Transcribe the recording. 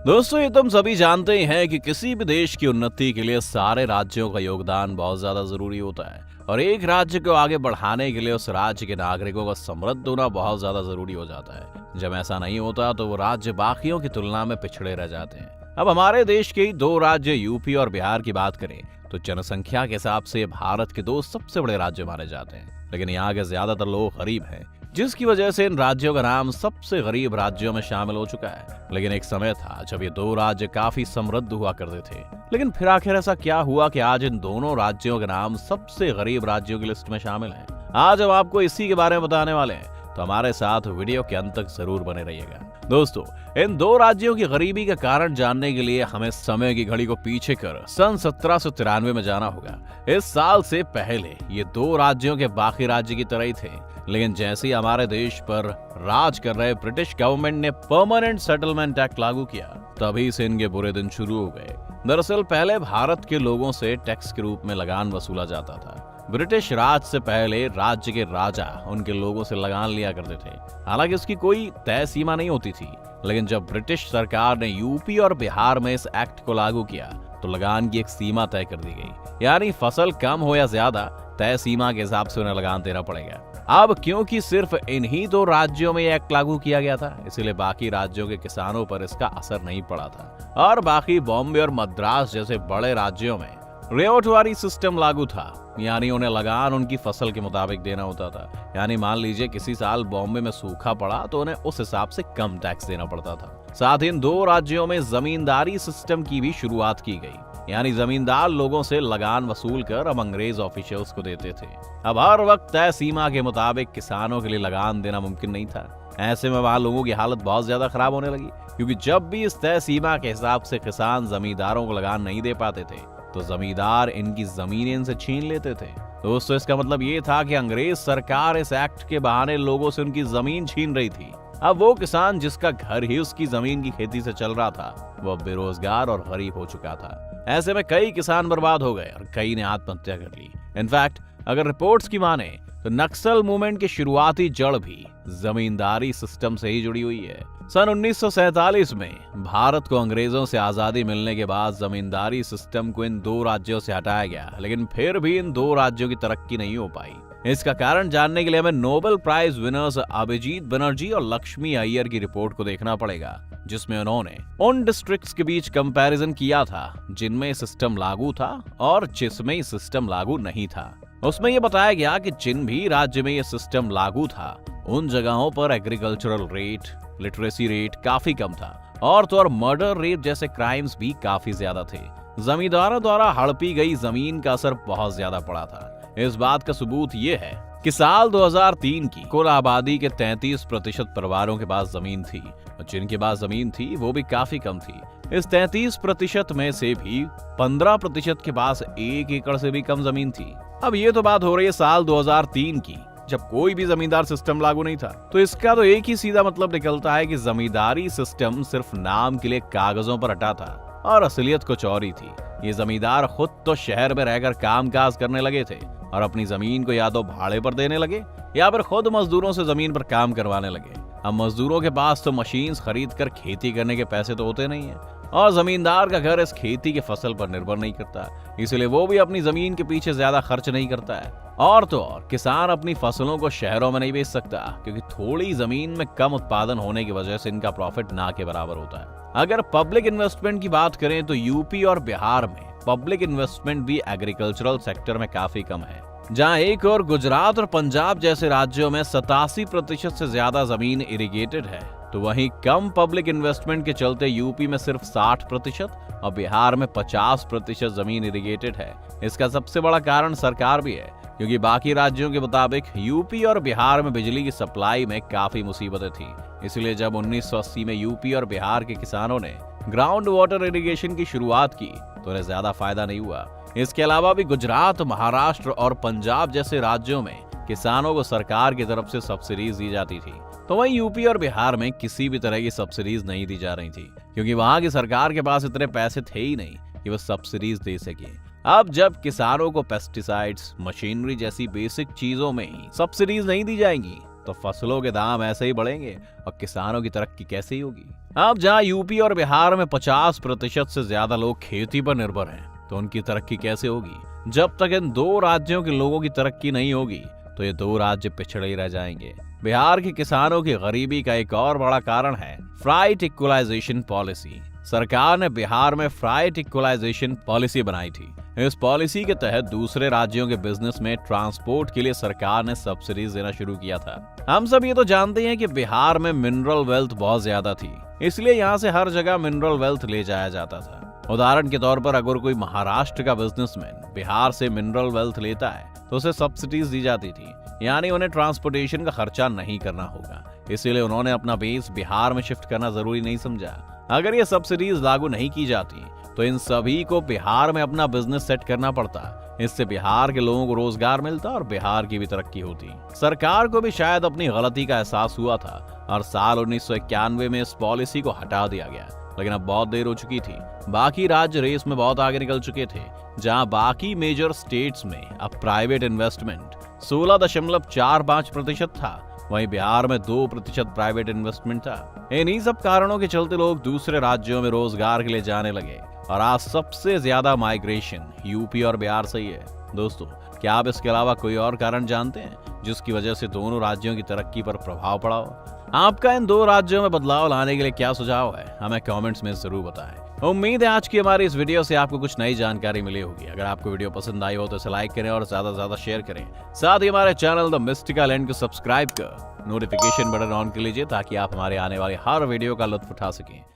दोस्तों, ये तुम सभी जानते ही हैं कि किसी भी देश की उन्नति के लिए सारे राज्यों का योगदान बहुत ज्यादा जरूरी होता है और एक राज्य को आगे बढ़ाने के लिए उस राज्य के नागरिकों का समृद्ध होना बहुत ज्यादा जरूरी हो जाता है। जब ऐसा नहीं होता तो वो राज्य बाकियों की तुलना में पिछड़े रह जाते हैं। अब हमारे देश के ही दो राज्य यूपी और बिहार की बात करें तो जनसंख्या के हिसाब से भारत के दो सबसे बड़े राज्य माने जाते हैं, लेकिन यहाँ के ज्यादातर लोग गरीब हैं, जिसकी वजह से इन राज्यों का नाम सबसे गरीब राज्यों में शामिल हो चुका है। लेकिन एक समय था जब ये दो राज्य काफी समृद्ध हुआ करते थे, लेकिन फिर आखिर ऐसा क्या हुआ कि आज इन दोनों राज्यों के नाम सबसे गरीब राज्यों की लिस्ट में शामिल हैं। आज हम आपको इसी के बारे में बताने वाले हैं, तो हमारे साथ वीडियो के अंत तक जरूर बने रहिएगा। दोस्तों, इन दो राज्यों की गरीबी का कारण जानने के लिए हमें समय की घड़ी को पीछे कर सन 1793 में जाना होगा। इस साल से पहले ये दो राज्यों के बाकी राज्य की तरह ही थे, लेकिन जैसे ही हमारे देश पर राज कर रहे ब्रिटिश गवर्नमेंट ने परमानेंट सेटलमेंट एक्ट लागू किया, तभी से इनके बुरे दिन शुरू हो गए। दरअसल पहले भारत के लोगों से टैक्स के रूप में लगान वसूला जाता था। ब्रिटिश राज से पहले राज्य के राजा उनके लोगों से लगान लिया करते थे, हालांकि उसकी कोई तय सीमा नहीं होती थी। लेकिन जब ब्रिटिश सरकार ने यूपी और बिहार में इस एक्ट को लागू किया तो लगान की एक सीमा तय कर दी गई, यानी फसल कम हो या ज्यादा तय सीमा के हिसाब से उन्हें लगान देना पड़ेगा। अब क्योंकि सिर्फ इन्हीं दो राज्यों में एक्ट लागू किया गया था, इसलिए बाकी राज्यों के किसानों पर इसका असर नहीं पड़ा था और बाकी बॉम्बे और मद्रास जैसे बड़े राज्यों में रेवटवारी सिस्टम लागू था, यानी उन्हें लगान उनकी फसल के मुताबिक देना होता था। यानी मान लीजिए किसी साल बॉम्बे में सूखा पड़ा तो उन्हें उस हिसाब से कम टैक्स देना पड़ता था। साथ ही इन दो राज्यों में जमींदारी सिस्टम की भी शुरुआत की गई, यानी जमींदार लोगों से लगान वसूल कर अब अंग्रेज ऑफिशियल्स को देते थे। अब हर वक्त तय सीमा के मुताबिक किसानों के लिए लगान देना मुमकिन नहीं था। ऐसे में वहां लोगों की हालत बहुत ज्यादा खराब होने लगी, क्योंकि जब भी इस तय सीमा के हिसाब से किसान जमींदारों को लगान नहीं दे पाते थे तो जमींदार इनकी जमीनें इनसे छीन लेते थे। दोस्तों, इसका मतलब ये था कि अंग्रेज सरकार इस एक्ट के बहाने लोगों से उनकी जमीन छीन रही थी। अब वो किसान जिसका घर ही उसकी जमीन की खेती से चल रहा था, वो बेरोजगार और गरीब हो चुका था। ऐसे में कई किसान बर्बाद हो गए और कई ने आत्महत्या कर ली। इनफैक्ट अगर रिपोर्ट्स की माने तो नक्सल मूवमेंट की शुरुआती जड़ भी जमींदारी सिस्टम से ही जुड़ी हुई है। सन 1947 में भारत को अंग्रेजों से आजादी मिलने के बाद जमींदारी सिस्टम को इन दो राज्यों से हटाया गया, लेकिन फिर भी इन दो राज्यों की तरक्की नहीं हो पाई। इसका कारण जानने के लिए हमें Nobel prize winners Abhijit Banerjee और लक्ष्मी अय्यर की रिपोर्ट को देखना पड़ेगा, जिसमें उन्होंने उन डिस्ट्रिक्ट्स के बीच कंपैरिजन किया था जिनमें सिस्टम लागू था और जिसमें सिस्टम लागू नहीं था। उसमें यह बताया गया कि जिन भी राज्य में यह सिस्टम लागू था उन जगहों पर एग्रीकल्चरल रेट, लिटरेसी रेट काफी कम था और तो और मर्डर रेट जैसे क्राइम्स भी काफी ज्यादा थे। जमींदारों द्वारा हड़पी गई जमीन का असर बहुत ज्यादा पड़ा था। इस बात का सबूत ये है कि साल 2003 की कुल आबादी के 33% परिवारों के पास जमीन थी और जिनके पास जमीन थी वो भी काफी कम थी। इस 33% में से भी 15% के पास 1 एकड़ से भी कम जमीन थी। अब ये तो बात हो रही है साल 2003 की, जब कोई भी जमींदार सिस्टम लागू नहीं था। तो इसका तो एक ही सीधा मतलब निकलता है कि जमींदारी सिस्टम सिर्फ नाम के लिए कागजों पर हटा था और असलियत कुछ और ही थी। ये जमींदार खुद तो शहर में रहकर कामकाज करने लगे थे और अपनी जमीन को या तो भाड़े पर देने लगे या फिर खुद मजदूरों से जमीन पर काम करवाने लगे। अब मजदूरों के पास तो मशीन खरीद कर खेती करने के पैसे तो होते नहीं है और जमींदार का घर इस खेती की फसल पर निर्भर नहीं करता, इसलिए वो भी अपनी जमीन के पीछे ज्यादा खर्च नहीं करता है। और तो और किसान अपनी फसलों को शहरों में नहीं बेच सकता, क्योंकि थोड़ी जमीन में कम उत्पादन होने की वजह से इनका प्रॉफिट ना के बराबर होता है। अगर पब्लिक इन्वेस्टमेंट की बात करें तो यूपी और बिहार में पब्लिक इन्वेस्टमेंट भी एग्रीकल्चरल सेक्टर में काफी कम है। जहां एक और गुजरात और पंजाब जैसे राज्यों में 87% से ज्यादा जमीन इरिगेटेड है, तो वहीं कम पब्लिक इन्वेस्टमेंट के चलते यूपी में सिर्फ 60% और बिहार में 50% जमीन इरिगेटेड है। इसका सबसे बड़ा कारण सरकार भी है, क्योंकि बाकी राज्यों के मुताबिक यूपी और बिहार में बिजली की सप्लाई में काफी मुसीबतें थी। इसलिए जब 1980 में यूपी और बिहार के किसानों ने ग्राउंड वाटर इरिगेशन की शुरुआत की तो उन्हें ज्यादा फायदा नहीं हुआ। इसके अलावा भी गुजरात, महाराष्ट्र और पंजाब जैसे राज्यों में किसानों को सरकार की तरफ से सब्सिडीज दी जाती थी, तो वहीं यूपी और बिहार में किसी भी तरह की सब्सिडीज नहीं दी जा रही थी, क्योंकि वहां की सरकार के पास इतने पैसे थे ही नहीं कि वो सब्सिडीज दे सके। अब जब किसानों को पेस्टिसाइड्स, मशीनरी जैसी बेसिक चीजों में ही सब्सिडीज नहीं दी जाएंगी तो फसलों के दाम ऐसे ही बढ़ेंगे और किसानों की तरक्की कैसे ही होगी। अब जहाँ यूपी और बिहार में 50% से ज्यादा लोग खेती पर निर्भर हैं, तो उनकी तरक्की कैसे होगी। जब तक इन दो राज्यों के लोगों की तरक्की नहीं होगी तो ये दो राज्य पिछड़े ही रह जाएंगे। बिहार के किसानों की गरीबी का एक और बड़ा कारण है फ्राइट इक्वलाइजेशन पॉलिसी। सरकार ने बिहार में फ्राइट इक्वलाइजेशन पॉलिसी बनाई थी। इस पॉलिसी के तहत दूसरे राज्यों के बिजनेस में ट्रांसपोर्ट के लिए सरकार ने सब्सिडीज देना शुरू किया था। हम सब ये तो जानते हैं कि बिहार में मिनरल वेल्थ बहुत ज्यादा थी, इसलिए यहाँ से हर जगह मिनरल वेल्थ ले जाया जाता था। उदाहरण के तौर पर अगर कोई महाराष्ट्र का बिजनेसमैन बिहार से मिनरल वेल्थ लेता है तो उसे सब्सिडीज दी जाती थी, यानी उन्हें ट्रांसपोर्टेशन का खर्चा नहीं करना होगा। इसीलिए उन्होंने अपना बेस बिहार में शिफ्ट करना जरूरी नहीं समझा। अगर ये सब्सिडीज लागू नहीं की जाती तो इन सभी को बिहार में अपना बिजनेस सेट करना पड़ता। इससे बिहार के लोगों को रोजगार मिलता और बिहार की भी तरक्की होती। सरकार को भी शायद अपनी गलती का एहसास हुआ था और साल 1991 में इस पॉलिसी को हटा दिया गया, लेकिन अब बहुत देर हो चुकी थी। बाकी राज्य रेस में बहुत आगे निकल चुके थे। जहां बाकी मेजर स्टेट्स में अब प्राइवेट इन्वेस्टमेंट 16.45% था, वहीं बिहार में 2% प्राइवेट इन्वेस्टमेंट था। इन्हीं सब कारणों के चलते लोग दूसरे राज्यों में रोजगार के लिए जाने लगे और आज सबसे ज्यादा माइग्रेशन यूपी और बिहार से ही है। दोस्तों, क्या आप इसके अलावा कोई और कारण जानते हैं जिसकी वजह से दोनों राज्यों की तरक्की पर प्रभाव पड़ा हो? आपका इन दो राज्यों में बदलाव लाने के लिए क्या सुझाव है, हमें कमेंट्स में जरूर बताएं। उम्मीद है आज की हमारी इस वीडियो से आपको कुछ नई जानकारी मिली होगी। अगर आपको वीडियो पसंद आई हो तो इसे लाइक करें और ज्यादा से ज्यादा शेयर करें। साथ ही हमारे चैनल द मिस्टिकल एंड को सब्सक्राइब कर नोटिफिकेशन बटन ऑन कर लीजिए ताकि आप हमारे आने वाले हर वीडियो का लुत्फ उठा सकें।